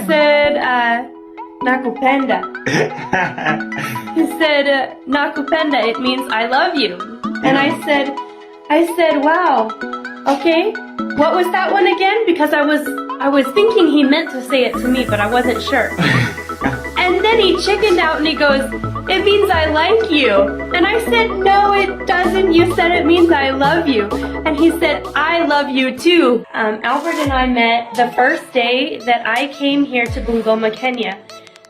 said, nakupenda. He said, nakupenda, it means I love you. And I said, wow, okay. What was that one again? Because I was thinking he meant to say it to me, but I wasn't sure. And then he chickened out and he goes, it means I like you. And I said, no, it doesn't. You said it means I love you. And he said, I love you too. Albert and I met the first day that I came here to Bungoma, Kenya.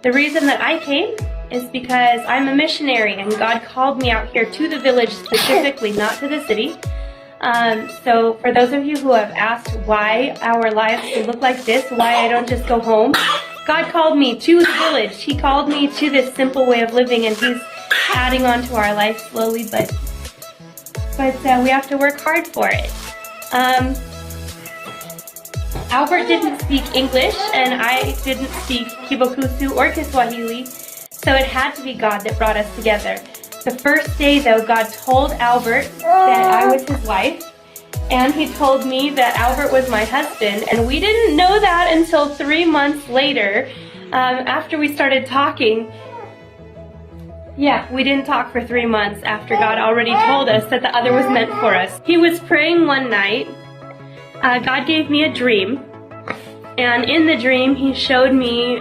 The reason that I came is because I'm a missionary and God called me out here to the village specifically, not to the city. So for those of you who have asked why our lives look like this, why I don't just go home, God called me to the village. He called me to this simple way of living, and He's adding on to our life slowly, but we have to work hard for it. Albert didn't speak English, and I didn't speak Kibukusu or Kiswahili, so it had to be God that brought us together. The first day, though, God told Albert that I was his wife, and he told me that Albert was my husband, and we didn't know that until 3 months later, after we started talking. Yeah, we didn't talk for 3 months after God already told us that the other was meant for us. He was praying one night. God gave me a dream, and in the dream, He showed me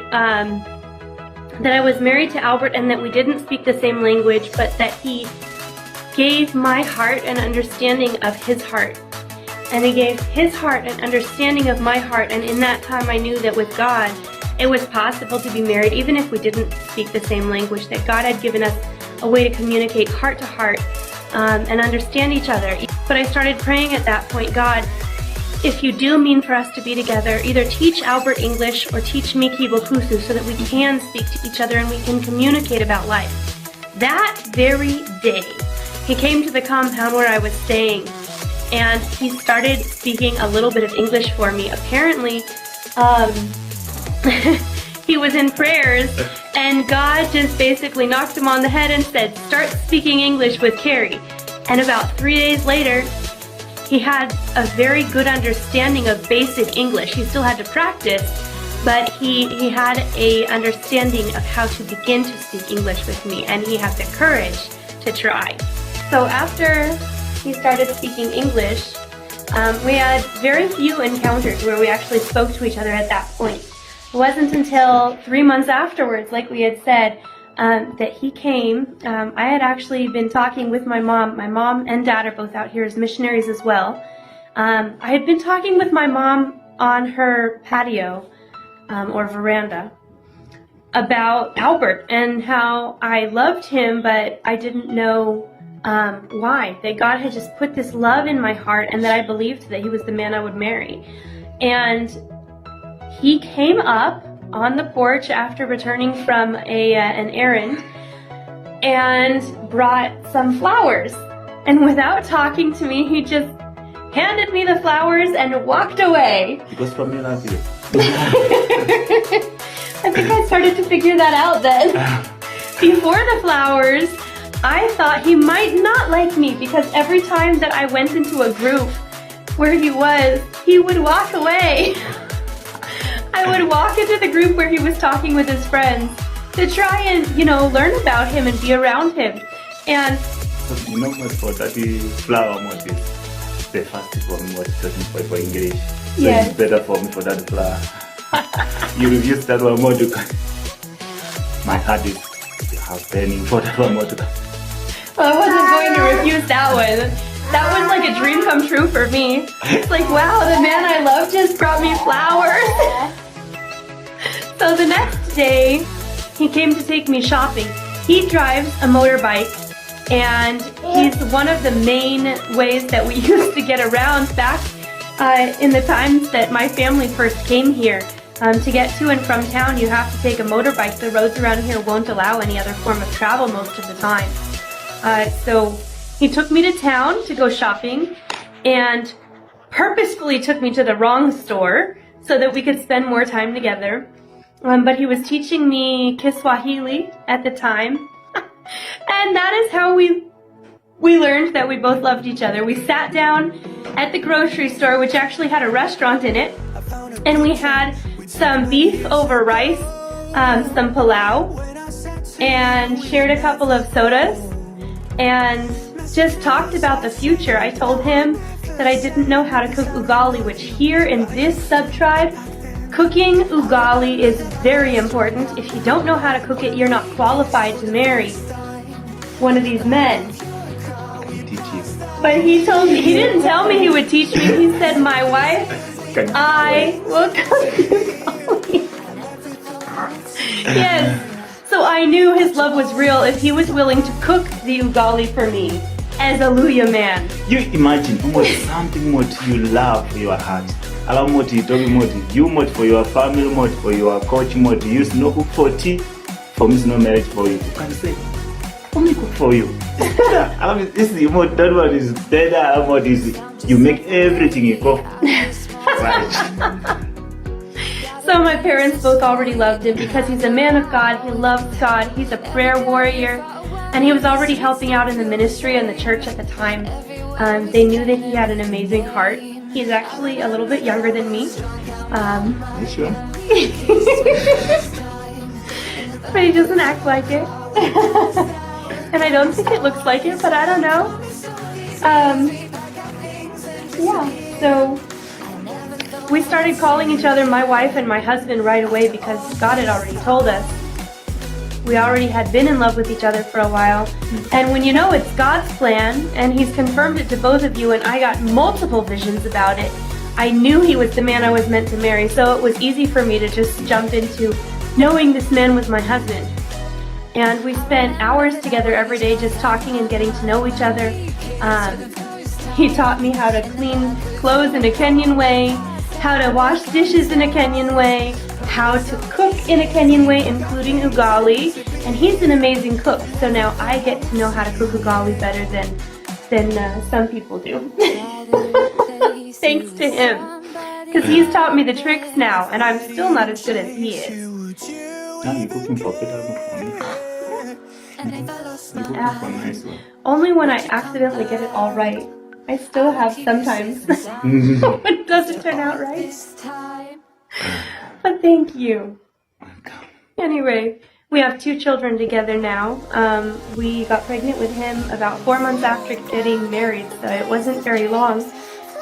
that I was married to Albert and that we didn't speak the same language, but that He gave my heart an understanding of His heart. And He gave His heart an understanding of my heart, and in that time I knew that with God, it was possible to be married even if we didn't speak the same language, that God had given us a way to communicate heart to heart and understand each other. But I started praying at that point, God, if you do mean for us to be together, either teach Albert English or teach me Kibukusu so that we can speak to each other and we can communicate about life. That very day, he came to the compound where I was staying, and he started speaking a little bit of English for me. Apparently, he was in prayers, and God just basically knocked him on the head and said, start speaking English with Carey. And about 3 days later, he had a very good understanding of basic English. He still had to practice, but he had a understanding of how to begin to speak English with me, and he had the courage to try. So after he started speaking English, we had very few encounters where we actually spoke to each other at that point. It wasn't until 3 months afterwards, like we had said, that he came. I had actually been talking with my mom. My mom and dad are both out here as missionaries as well. I had been talking with my mom on her patio or veranda about Albert and how I loved him, but I didn't know why. That God had just put this love in my heart, and that I believed that he was the man I would marry. And he came up on the porch after returning from an errand and brought some flowers. And without talking to me, he just handed me the flowers and walked away. Because from you, love you. I think I started to figure that out then. Before the flowers, I thought he might not like me, because every time that I went into a group where he would walk away. I would walk into the group where he was talking with his friends to try and, learn about him and be around him. And you know what for that flower motive, the first one was talking for English. So yes. It's better for me for that flower. You use that one more to my heart is happening for that one more to Well, I wasn't going to refuse that one. That was like a dream come true for me. It's like, wow, the man I love just brought me flowers. So the next day, he came to take me shopping. He drives a motorbike, and he's one of the main ways that we used to get around back in the times that my family first came here. To get to and from town, you have to take a motorbike. The roads around here won't allow any other form of travel most of the time. So he took me to town to go shopping and purposefully took me to the wrong store so that we could spend more time together. But he was teaching me Kiswahili at the time. And that is how we learned that we both loved each other. We sat down at the grocery store, which actually had a restaurant in it. And we had some beef over rice, some palau, and shared a couple of sodas, and just talked about the future. I told him that I didn't know how to cook ugali, which here in this sub-tribe, cooking ugali is very important. If you don't know how to cook it, you're not qualified to marry one of these men. But he told me, he didn't tell me he would teach me. He said, my wife, I will cook ugali. Yes. So I knew his love was real if he was willing to cook the ugali for me as a Luya man. You imagine something what you love for your heart. Alam what you talk about you what for your family what for your coach what you use no cook for tea for me is no marriage for you. You can say, let me cook for you. This is what that one is better. What is you make everything you cook. Right. So my parents both already loved him because he's a man of God, he loves God, he's a prayer warrior, and he was already helping out in the ministry and the church at the time. They knew that he had an amazing heart. He's actually a little bit younger than me. You sure? But he doesn't act like it. And I don't think it looks like it, but I don't know. Yeah, so we started calling each other my wife and my husband right away because God had already told us. We already had been in love with each other for a while. And when you know it's God's plan and he's confirmed it to both of you and I got multiple visions about it, I knew he was the man I was meant to marry. So it was easy for me to just jump into knowing this man was my husband. And we spent hours together every day just talking and getting to know each other. He taught me how to clean clothes in a Kenyan way, how to wash dishes in a Kenyan way, how to cook in a Kenyan way, including ugali, and he's an amazing cook, so now I get to know how to cook ugali better than some people do. Thanks to him, because he's taught me the tricks now, and I'm still not as good as he is. Now you're cooking for better for me. You're cooking for nice one. Only when I accidentally get it all right. I still have sometimes when it doesn't turn out right. But thank you. Anyway, we have 2 children together now. We got pregnant with him about 4 months after getting married, so it wasn't very long.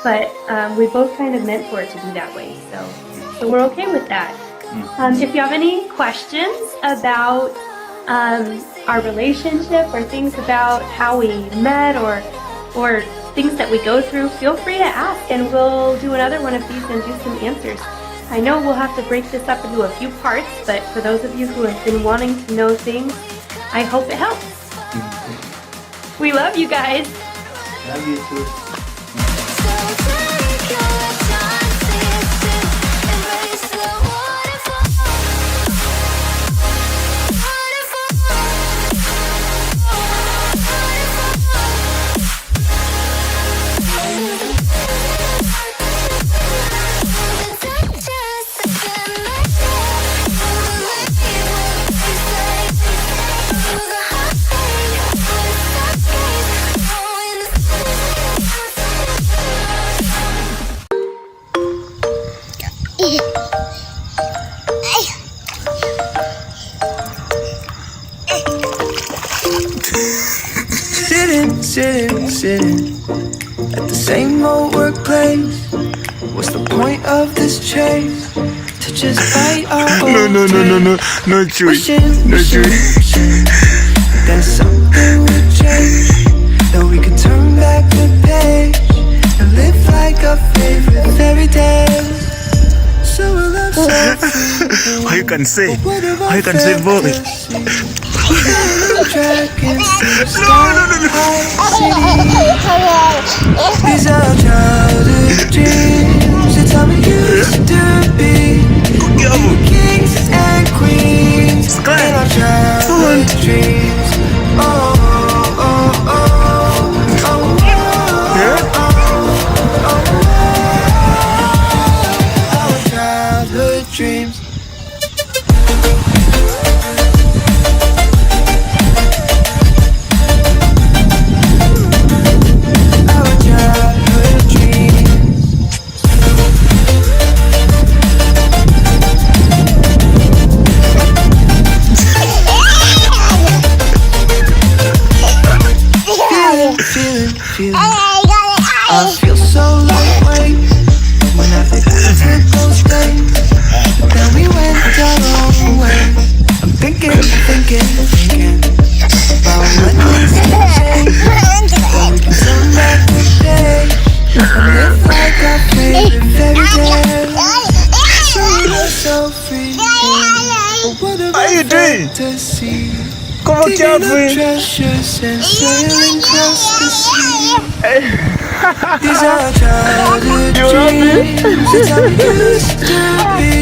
But we both kind of meant for it to be that way, so we're okay with that. If you have any questions about our relationship or things about how we met or things that we go through, feel free to ask and we'll do another one of these and do some answers. I know we'll have to break this up into a few parts, but for those of you who have been wanting to know things, I hope it helps. We love you guys. Love you too. Sitting at the same old workplace. What's the point of this chase? To just fight our own No, Chewy. Then something would change, that we could turn back the page and live like our favorite fairy tales. So we'll love so free. How you can say boy? These are childhood dreams. It's how we used to be. Kings and queens in our childhood dreams. Oh, oh, oh, oh, oh, our childhood dreams. What a How you doing? fantasy. Come on, Digging up Calvin. treasures and sailing across the sea. These are childhood dreams. It's how we used to be.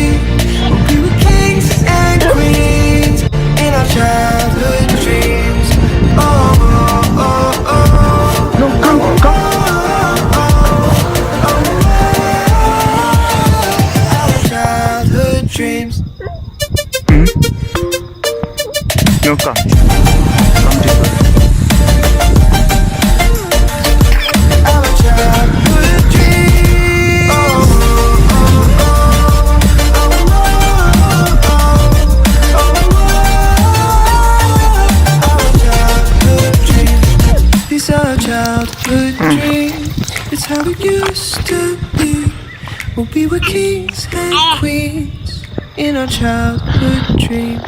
When we were kings and queens in our childhood dreams. Oh, oh, oh, oh. No, come, come. Our childhood dreams. No, come. Come this way. Our childhood dreams. Oh, oh, oh, oh, our childhood dreams. These are childhood dreams. It's how it used to be when we were kings and queens in our childhood dreams.